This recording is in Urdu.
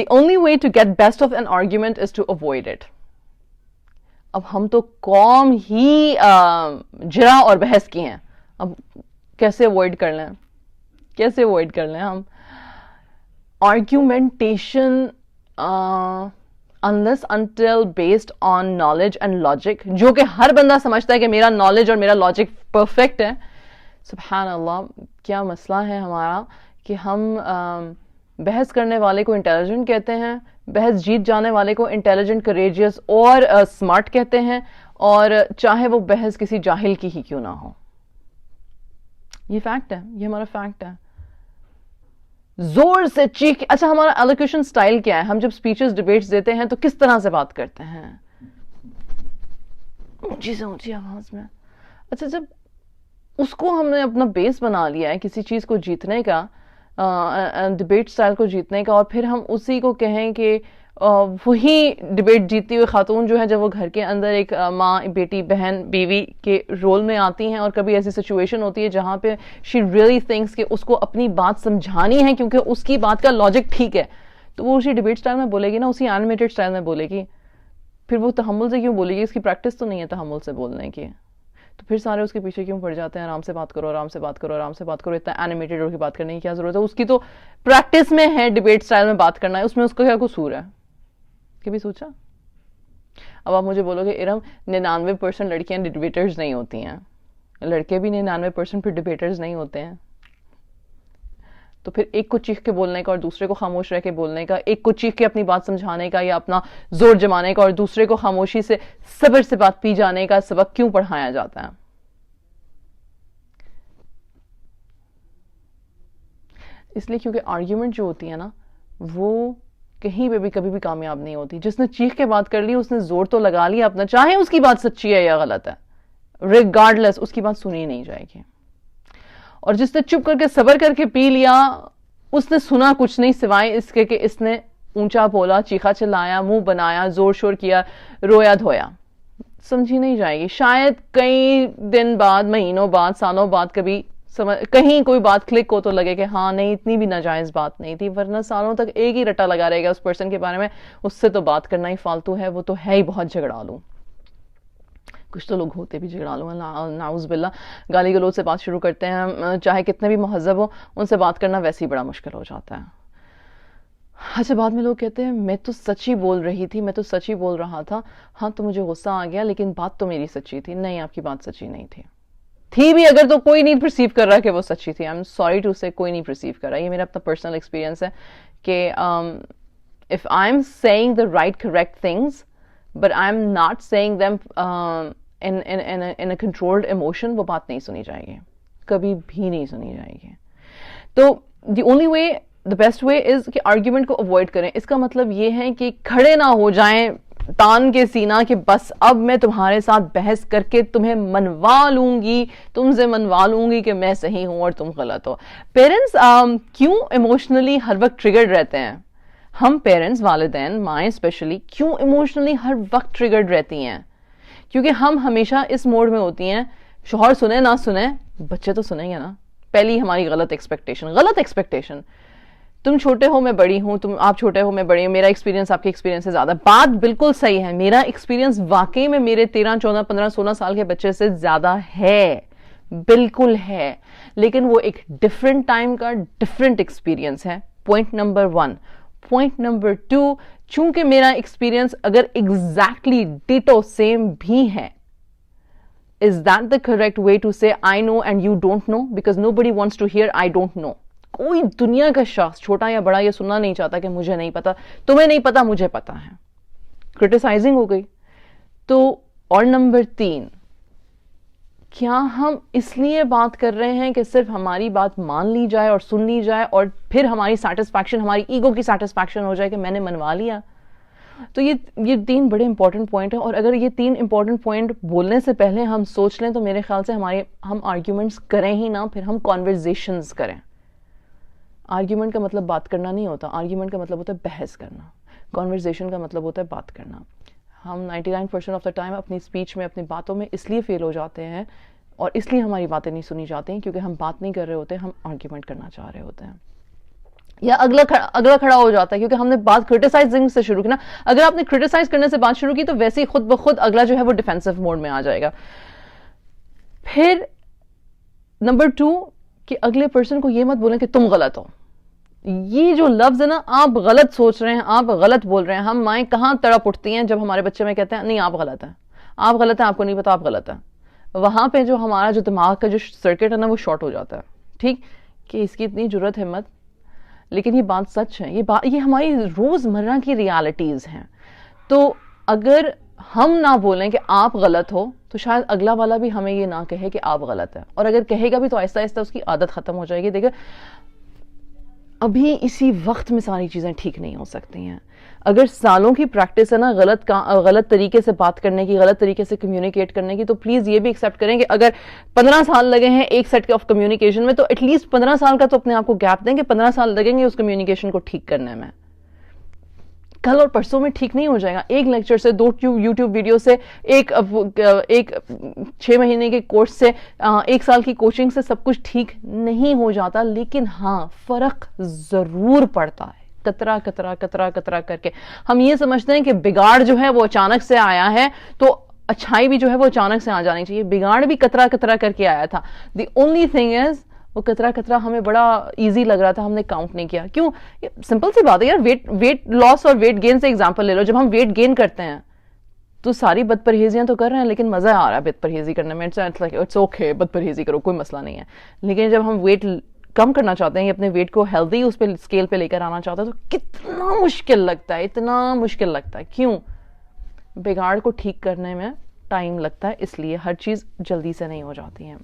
The only way to get best of an argument is to avoid it. اب ہم تو قوم ہی جرا اور بحث کی ہیں, اب کیسے اوائڈ کر لیں, کیسے اوائڈ کر لیں ہم argumentation unless until based on knowledge and logic, جو کہ ہر بندہ سمجھتا ہے کہ میرا نالج اور میرا لاجک پرفیکٹ ہے. سبحان اللہ, کیا مسئلہ ہے ہمارا کہ ہم بحث کرنے والے کو انٹیلیجنٹ کہتے ہیں, بحث جیت جانے والے کو انٹیلیجنٹ, کریجیس اور اسمارٹ کہتے ہیں, اور چاہے وہ بحث کسی جاہل کی ہی کیوں نہ ہو. یہ فیکٹ ہے, یہ ہمارا فیکٹ ہے. زور سے چیخ, اچھا ہمارا ایلوکیشن سٹائل کیا ہے, ہم جب سپیچز ڈیبیٹس دیتے ہیں تو کس طرح سے بات کرتے ہیں, اونچی سے اونچی آواز میں. اچھا جب اس کو ہم نے اپنا بیس بنا لیا ہے کسی چیز کو جیتنے کا, ڈیبیٹ سٹائل کو جیتنے کا, اور پھر ہم اسی کو کہیں کہ وہی ڈیبیٹ جیتتی ہوئی خاتون جو ہے جب وہ گھر کے اندر ایک ماں, بیٹی, بہن, بیوی کے رول میں آتی ہیں, اور کبھی ایسی سچویشن ہوتی ہے جہاں پہ شی ریئلی تھنکس کہ اس کو اپنی بات سمجھانی ہے کیونکہ اس کی بات کا لاجک ٹھیک ہے, تو وہ اسی ڈیبیٹ سٹائل میں بولے گی نا, اسی اینیمیٹڈ سٹائل میں بولے گی. پھر وہ تحمل سے کیوں بولے گی, اس کی پریکٹس تو نہیں ہے تحمل سے بولنے کی, تو پھر سارے اس کے پیچھے کیوں پڑ جاتے ہیں, آرام سے بات کرو, آرام سے بات کرو, آرام سے بات کرو, اتنا اینیمیٹڈ ہو کے بات کرنے کی کیا ضرورت ہے, اس کی تو پریکٹس میں ہے ڈیبیٹ سٹائل میں بات کرنا ہے, اس میں اس کا کیا قصور ہے, کبھی سوچا؟ اب آپ مجھے بولو گے ارم 99% لڑکیاں ڈیبیٹرز نہیں ہوتی ہیں, لڑکے بھی 99% پھر ڈیبیٹرز نہیں ہوتے ہیں, تو پھر ایک کو چیخ کے بولنے کا اور دوسرے کو خاموش رہ کے بولنے کا, ایک کو چیخ کے اپنی بات سمجھانے کا یا اپنا زور جمانے کا, اور دوسرے کو خاموشی سے صبر سے بات پی جانے کا سبق کیوں پڑھایا جاتا ہے؟ اس لیے کیونکہ آرگیومنٹ جو ہوتی ہے نا وہ کہیں پہ بھی کبھی بھی کامیاب نہیں ہوتی. جس نے چیخ کے بات کر لی اس نے زور تو لگا لیا اپنا, چاہے اس کی بات سچی ہے یا غلط ہے, ریگارڈلیس اس کی بات سنی نہیں جائے گی. اور جس نے چپ کر کے صبر کر کے پی لیا اس نے سنا کچھ نہیں سوائے اس کے کہ اس نے اونچا بولا, چیخا چلایا, منہ بنایا, زور شور کیا, رویا دھویا, سمجھی نہیں جائے گی. شاید کئی دن بعد, مہینوں بعد, سالوں بعد کبھی کہیں کوئی بات کلک ہو تو لگے کہ ہاں نہیں اتنی بھی ناجائز بات نہیں تھی, ورنہ سالوں تک ایک ہی رٹا لگا رہے گا اس پرسن کے بارے میں, اس سے تو بات کرنا ہی فالتو ہے, وہ تو ہے ہی بہت جھگڑالو. کچھ تو لوگ ہوتے بھی جھگڑالو ہیں, نعوذ باللہ. گالی گلوچ سے بات شروع کرتے ہیں, چاہے کتنے بھی مہذب ہو, ان سے بات کرنا ویسے ہی بڑا مشکل ہو جاتا ہے. اچھا بعد میں لوگ کہتے ہیں میں تو سچ ہی بول رہی تھی, میں تو سچ ہی بول رہا تھا, ہاں تو مجھے غصہ آ گیا لیکن بات تو میری سچی تھی. نہیں, آپ کی بات سچی نہیں تھی. تھی بھی اگر تو کوئی نہیں پرسیو کر رہا کہ وہ سچی تھی. آئی ایم سوری ٹو سے, کوئی نہیں پرسیو کر رہا. یہ میرا اپنا پرسنل ایکسپیرینس ہے کہ if I'm saying the right correct things but I'm not saying them in a controlled emotion, وہ بات نہیں سنی جائے گی, کبھی بھی نہیں سنی جائے گی. تو the only way, the best way is کہ آرگیومنٹ کو اوائڈ کریں. اس کا مطلب یہ ہے کہ کھڑے نہ ہو جائیں تان کے سینہ کہ بس اب میں تمہارے ساتھ بحث کر کے تمہیں منوا لوں گی, تم سے منوا لوں گی کہ میں صحیح ہوں اور تم غلط ہو. پیرنٹس کیوں ایموشنلی ہر وقت ٹریگرڈ رہتے ہیں؟ ہم پیرنٹس, والدین, مائیں اسپیشلی, کیوں ایموشنلی ہر وقت ٹریگرڈ رہتی ہیں؟ کیونکہ ہم ہمیشہ اس موڈ میں ہوتی ہیں, شوہر سنے نہ سنے بچے تو سنیں گے نا. پہلی ہماری غلط ایکسپیکٹیشن, تم چھوٹے ہو میں بڑی ہوں, آپ چھوٹے ہو میں بڑی ہوں, میرا ایکسپیرینس آپ کے ایکسپیرینس سے زیادہ. بات بالکل صحیح ہے, میرا ایکسپیرینس واقعی میں میرے 13, 14, 15, 16 سال کے بچے سے زیادہ ہے, بالکل ہے, لیکن وہ ایک ڈفرینٹ ٹائم کا ڈفرینٹ ایکسپیرینس ہے. Point number 1. پوائنٹ نمبر 2, چونکہ میرا ایکسپیرینس اگر ایگزیکٹلی ڈیٹو سیم بھی ہے, is that the correct way to say I know and you don't know? Because nobody wants to hear I don't know. کوئی دنیا کا شخص چھوٹا یا بڑا یہ سننا نہیں چاہتا کہ مجھے نہیں پتا, تمہیں نہیں پتا مجھے پتا ہے. کرٹیسائزنگ ہو گئی. تو اور نمبر 3, کیا ہم اس لیے بات کر رہے ہیں کہ صرف ہماری بات مان لی جائے اور سن لی جائے اور پھر ہماری سیٹسفیکشن, ہماری ایگو کی سیٹسفیکشن ہو جائے کہ میں نے منوا لیا؟ تو یہ 3 بڑے امپورٹنٹ پوائنٹ ہیں, اور اگر یہ 3 امپورٹنٹ پوائنٹ بولنے سے پہلے ہم سوچ لیں تو میرے خیال سے ہم آرگیومنٹس کریں ہی نہ, پھر ہم کانورزیشنز کریں. آرگیومنٹ کا مطلب بات کرنا نہیں ہوتا, آرگیومنٹ کا مطلب ہوتا ہے بحث کرنا. کانورزیشن کا مطلب ہوتا ہے بات کرنا. ہم 99% آف دا ٹائم اپنی اسپیچ میں, اپنی باتوں میں اس لیے فیل ہو جاتے ہیں اور اس لیے ہماری باتیں نہیں سنی جاتی ہیں کیونکہ ہم بات نہیں کر رہے ہوتے, ہم آرگیومنٹ کرنا چاہ رہے ہوتے ہیں. یا اگلا کھڑا ہو جاتا ہے، کیونکہ ہم نے بات کرٹیسائزنگ سے شروع کی نا. اگر آپ نے کرٹیسائز کرنے سے بات شروع کی تو ویسے ہی خود بخود اگلا جو ہے وہ ڈیفینسو موڈ میں آ جائے گا. پھر نمبر 2 کہ اگلے پرسن کو یہ مت بولیں کہ تم غلط ہو. یہ جو لفظ ہے نا، آپ غلط سوچ رہے ہیں، آپ غلط بول رہے ہیں. ہم مائیں کہاں تڑپ اٹھتی ہیں جب ہمارے بچے میں کہتے ہیں نہیں آپ غلط ہیں، آپ غلط ہیں، آپ کو نہیں پتا آپ غلط ہیں. وہاں پہ جو ہمارا جو دماغ کا جو سرکٹ ہے نا وہ شارٹ ہو جاتا ہے. ٹھیک کہ اس کی اتنی جرت ہمت. لیکن یہ بات سچ ہے، یہ ہماری روزمرہ کی ریالٹیز ہیں. تو اگر ہم نہ بولیں کہ آپ غلط ہو تو شاید اگلا والا بھی ہمیں یہ نہ کہے کہ آپ غلط ہے. اور اگر کہے گا بھی تو آہستہ آہستہ اس کی عادت ختم ہو جائے گی. دیکھیں ابھی اسی وقت میں ساری چیزیں ٹھیک نہیں ہو سکتی ہیں. اگر سالوں کی پریکٹس ہے نا غلط طریقے سے بات کرنے کی، غلط طریقے سے کمیونیکیٹ کرنے کی، تو پلیز یہ بھی ایکسیپٹ کریں کہ اگر 15 سال لگے ہیں ایک سیٹ آف کمیونیکیشن میں، تو ایٹ لیسٹ 15 سال کا تو اپنے آپ کو گیپ دیں کہ 15 سال لگیں گے اس کمیونیکیشن کو ٹھیک کرنے میں. کل اور پرسوں میں ٹھیک نہیں ہو جائے گا. ایک لیکچر سے، 2 یوٹیوب ویڈیو سے، ایک 6 مہینے کے کورس سے، 1 سال کی کوچنگ سے سب کچھ ٹھیک نہیں ہو جاتا. لیکن ہاں فرق ضرور پڑتا ہے، قطرہ قطرہ قطرہ قطرہ کر کے. ہم یہ سمجھتے ہیں کہ بگاڑ جو ہے وہ اچانک سے آیا ہے تو اچھائی بھی جو ہے وہ اچانک سے آ جانی چاہیے. بگاڑ بھی قطرہ قطرہ کر کے آیا تھا. دی اونلی تھنگ از وہ قطرہ قطرہ ہمیں بڑا ایزی لگ رہا تھا، ہم نے کاؤنٹ نہیں کیا. کیوں؟ سمپل سی بات ہے یار. ویٹ لاس اور ویٹ گین سے ایگزامپل لے لو. جب ہم ویٹ گین کرتے ہیں تو ساری بد پرہیزیاں تو کر رہے ہیں لیکن مزہ آ رہا ہے بد پرہیزی کرنے میں. اٹس اوکے، بد پرہیزی کرو، کوئی مسئلہ نہیں ہے. لیکن جب ہم ویٹ کم کرنا چاہتے ہیں، اپنے ویٹ کو ہیلدی اس پہ اسکیل پہ لے کر آنا چاہتے ہیں، تو کتنا مشکل لگتا ہے، اتنا مشکل لگتا ہے. کیوں؟ بگاڑ کو ٹھیک کرنے میں ٹائم لگتا ہے، اس لیے ہر چیز جلدی سے نہیں ہو جاتی ہے.